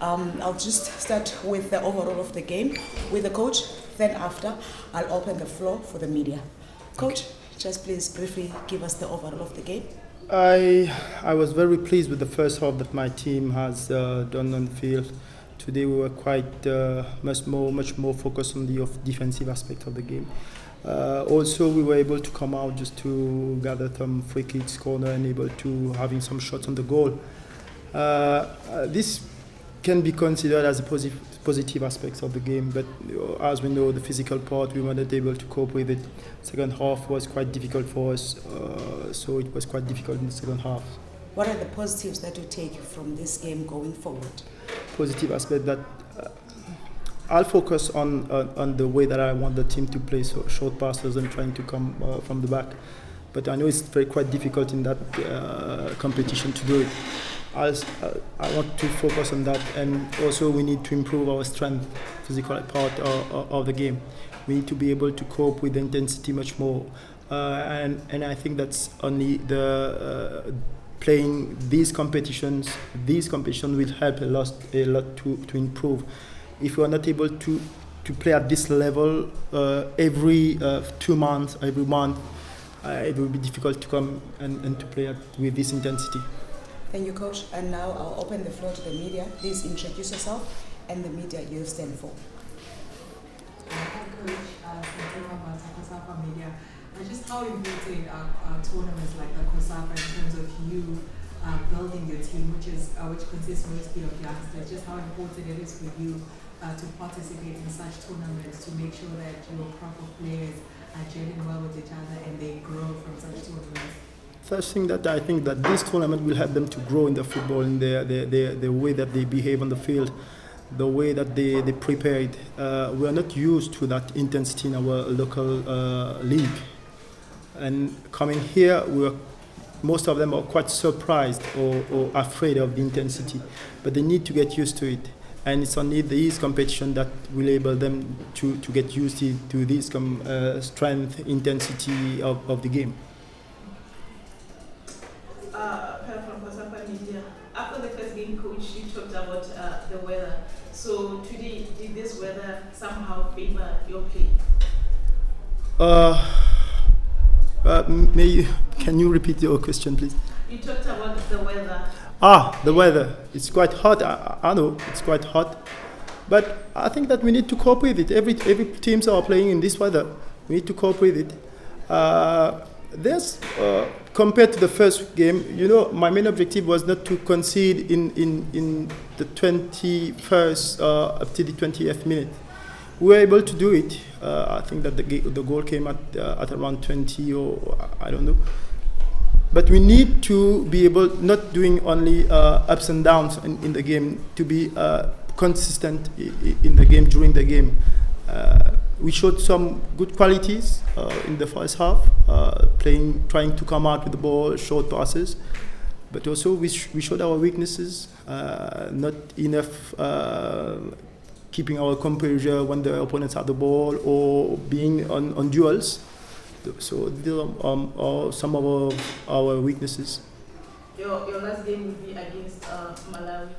I'll just start with the overall of the game with the coach. Then after, I'll open the floor for the media. Coach, just please briefly give us the overall of the game. I was very pleased with the first half that my team has done on the field. Today we were quite much more focused on the defensive aspect of the game. Also, we were able to come out just to gather some free kicks, corner, and able to having some shots on the goal. This can be considered as a positive aspects of the game, but as we know, the physical part, we were not able to cope with it. Second half was quite difficult for us, so it was quite difficult in the second half. What are the positives that you take from this game going forward? Positive aspect that I'll focus on the way that I want the team to play, so short passes and trying to come from the back. But I know it's quite difficult in that competition to do it. I want to focus on that, and also we need to improve our strength, physical part of the game. We need to be able to cope with the intensity much more, and I think that's only the playing these competitions will help a lot to improve. If we are not able to play at this level every 2 months, every month, it will be difficult to come and to play with this intensity. Thank you, Coach. And now I'll open the floor to the media. Please introduce yourself and the media you stand for. Hi, Coach. Media. Just how important are tournaments like the COSAFA in terms of you building your team, which consists mostly of youngsters? Just how important it is for you to participate in such tournaments to make sure that your crop of players are gelling well with each other and they grow from such tournaments? First thing that I think that this tournament will help them to grow in the football, in the way that they behave on the field, the way that they prepare it. We are not used to that intensity in our local league. And coming here, most of them are quite surprised or afraid of the intensity, but they need to get used to it. And it's only these competition that will enable them to get used to this strength, intensity of the game. Media. After the first game, Coach, you talked about the weather. So today, did this weather somehow favor your play? Can you repeat your question, please? You talked about the weather. The weather. It's quite hot. I know it's quite hot, but I think that we need to cope with it. Every teams are playing in this weather. We need to cope with it. Compared to the first game, my main objective was not to concede in the 21st up to the 20th minute. We were able to do it. I think that the goal came at around 20 or I don't know. But we need to be able, not doing only ups and downs in the game, to be consistent in the game, during the game. We showed some good qualities in the first half, trying to come out with the ball, short passes. But also we showed our weaknesses, not enough keeping our composure when the opponents have the ball or being on duels. So these are some of our weaknesses. Your last game will be against Malawi.